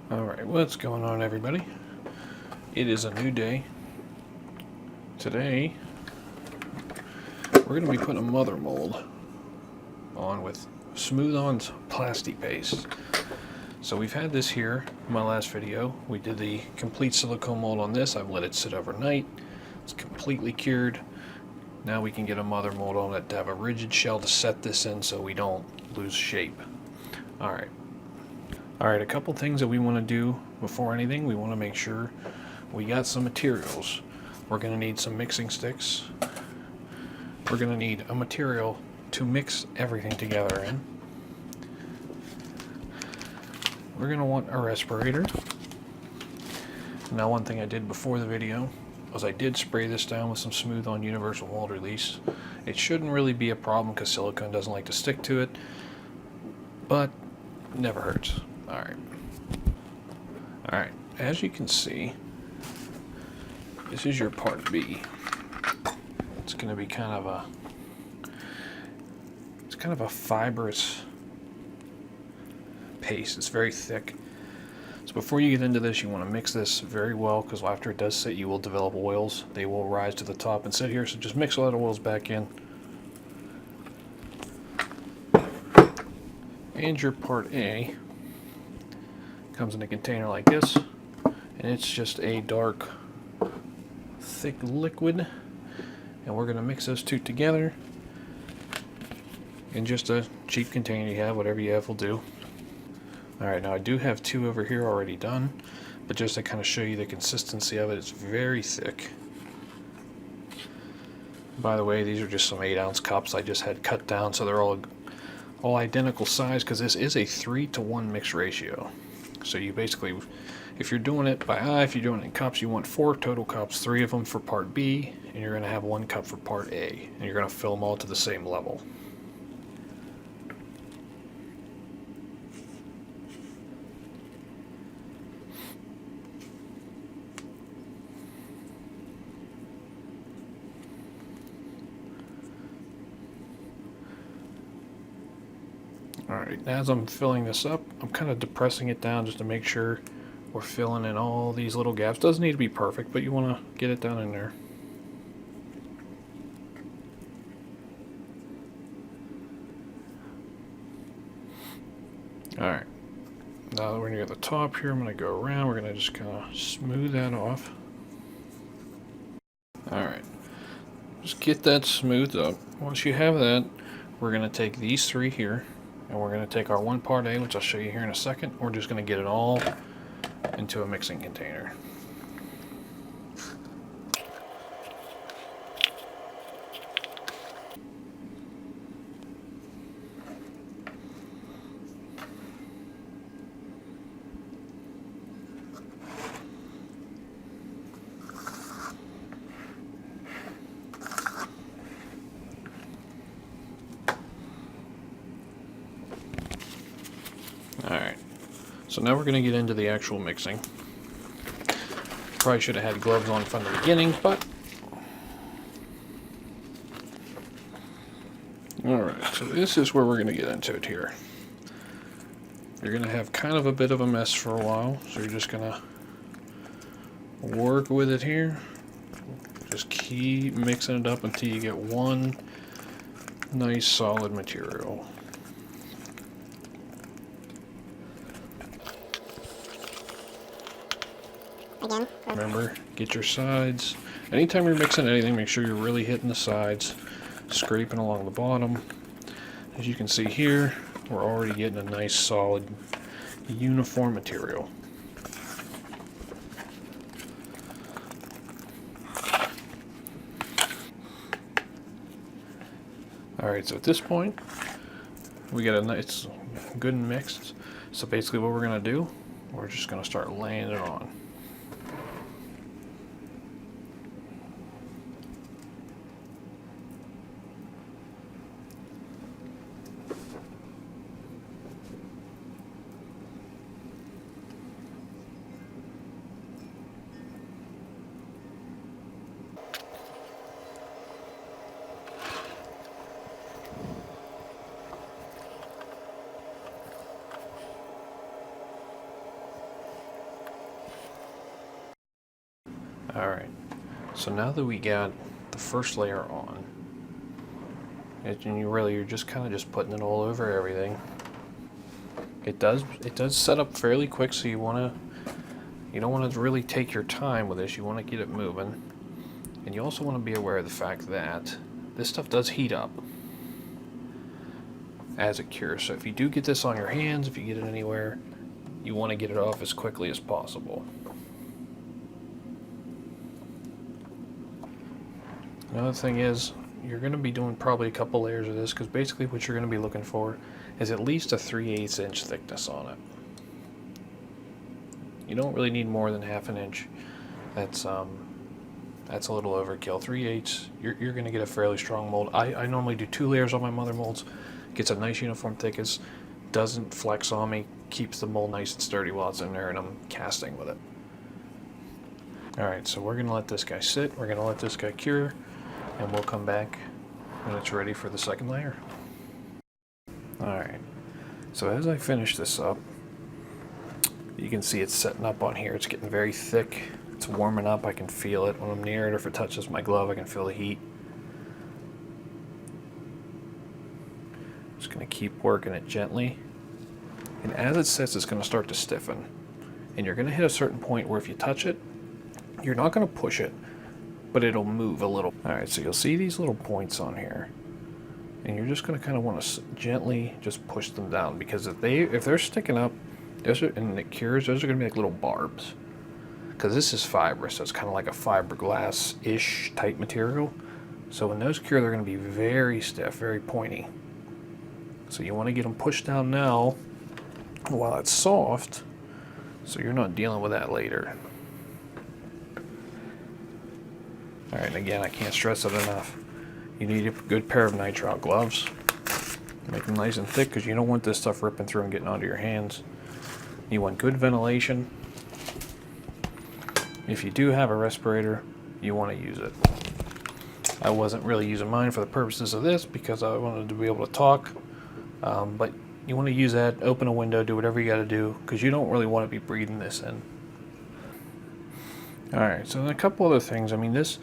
Alright, what's going on, everybody? It is a new day. Today, we're going to be putting a mother mold on with Smooth-On's Plasti-Paste. So we've had this here in my last video. We did the complete silicone mold on this. I've let it sit overnight. It's completely cured. Now we can get a mother mold on it to have a rigid shell to set this in so we don't lose shape. Alright, a couple things that we want to do before anything. We want to make sure we got some materials. We're going to need some mixing sticks. We're going to need a material to mix everything together in. We're going to want a respirator. Now, one thing I did before the video was I did spray this down with some Smooth-On Universal Mold Release. It shouldn't really be a problem because silicone doesn't like to stick to it, but it never hurts. Alright, as you can see, this is your part B. It's going to be kind of a fibrous paste. It's very thick. So before you get into this, you want to mix this very well, because after it does sit, you will develop oils. They will rise to the top and sit here, so just mix a lot of oils back in. And your part A comes in a container like this, and it's just a dark, thick liquid, and we're going to mix those two together in just a cheap container you have. Whatever you have will do. Alright, now I do have two over here already done, but just to kind of show you the consistency of it, it's very thick. By the way, these are just some 8-ounce cups I just had cut down, so they're all identical size, because this is a 3-to-1 mix ratio. So you basically, if you're doing it by eye, if you're doing it in cups, you want 4 total cups, 3 of them for part B, and you're going to have 1 cup for part A, and you're going to fill them all to the same level. Alright, as I'm filling this up, I'm kind of depressing it down just to make sure we're filling in all these little gaps. Doesn't need to be perfect, but you want to get it down in there. Alright, now that we're near the top here, I'm going to go around. We're going to just kind of smooth that off. Alright, just get that smoothed up. Once you have that, we're going to take these 3 here, and we're going to take our 1 part A, which I'll show you here in a second. We're just going to get it all into a mixing container. Alright, so now we're going to get into the actual mixing. Probably should have had gloves on from the beginning, but... Alright, so this is where we're going to get into it here. You're going to have kind of a bit of a mess for a while, so you're just going to work with it here. Just keep mixing it up until you get one nice solid material. Again. Remember, get your sides. Anytime you're mixing anything, make sure you're really hitting the sides, scraping along the bottom. As you can see here, we're already getting a nice solid uniform material. Alright, so at this point, we got a nice, good and mixed. So basically what we're going to do, we're just going to start laying it on. Alright, so now that we got the first layer on, and you're just kind of just putting it all over everything. It does set up fairly quick, so you don't want to really take your time with this. You want to get it moving, and you also want to be aware of the fact that this stuff does heat up as it cures. So if you do get this on your hands, if you get it anywhere, you want to get it off as quickly as possible. Another thing is, you're going to be doing probably a couple layers of this, because basically what you're going to be looking for is at least a 3/8 inch thickness on it. You don't really need more than 1/2 inch. That's a little overkill. 3/8, you're going to get a fairly strong mold. I normally do 2 layers on my mother molds. Gets a nice uniform thickness, doesn't flex on me, keeps the mold nice and sturdy while it's in there and I'm casting with it. Alright, so we're going to let this guy sit, we're going to let this guy cure, and we'll come back when it's ready for the second layer. Alright, so as I finish this up, you can see it's setting up on here. It's getting very thick, it's warming up, I can feel it when I'm near it, or if it touches my glove I can feel the heat. Just going to keep working it gently, and as it sets it's going to start to stiffen, and you're going to hit a certain point where if you touch it, you're not going to push it, but it'll move a little. Alright, so you'll see these little points on here, and you're just going to kind of want to gently just push them down, because if they're sticking up and it cures, those are going to be like little barbs, because this is fibrous, so it's kind of like a fiberglass-ish type material. So when those cure, they're going to be very stiff, very pointy. So you want to get them pushed down now while it's soft, so you're not dealing with that later. Alright, and again, I can't stress it enough. You need a good pair of nitrile gloves. Make them nice and thick, because you don't want this stuff ripping through and getting onto your hands. You want good ventilation. If you do have a respirator, you want to use it. I wasn't really using mine for the purposes of this, because I wanted to be able to talk. But you want to use that, open a window, do whatever you got to do, because you don't really want to be breathing this in. Alright, so a couple other things. I mean, this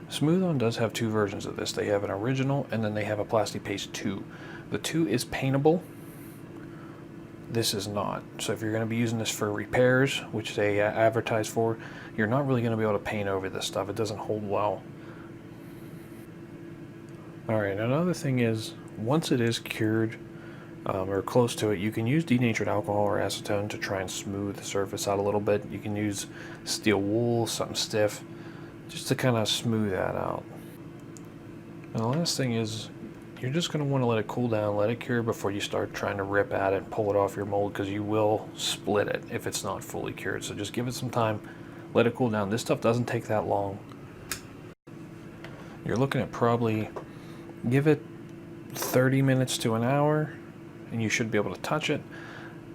Smooth On does have 2 versions of this. They have an original, and then they have a Plasti-Paste 2. The 2 is paintable. This is not. So if you're going to be using this for repairs, which they advertise for, you're not really going to be able to paint over this stuff. It doesn't hold well. Alright, another thing is, once it is cured, or close to it, you can use denatured alcohol or acetone to try and smooth the surface out a little bit. You can use steel wool, something stiff, just to kind of smooth that out. And the last thing is, you're just going to want to let it cool down, let it cure before you start trying to rip at it and pull it off your mold, because you will split it if it's not fully cured. So just give it some time, let it cool down. This stuff doesn't take that long. You're looking at probably, give it 30 minutes to an hour, and you should be able to touch it.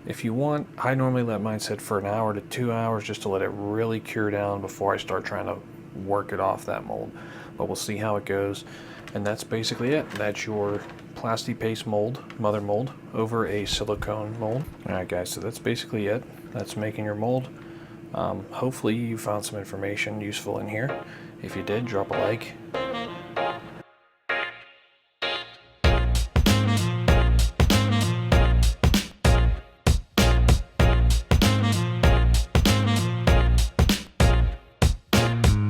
If you want, I normally let mine sit for 1 hour to 2 hours just to let it really cure down before I start trying to work it off that mold. But we'll see how it goes. And that's basically it. That's your Plasti-Paste mold, mother mold, over a silicone mold. Alright guys, so that's basically it. That's making your mold. Hopefully you found some information useful in here. If you did, drop a like.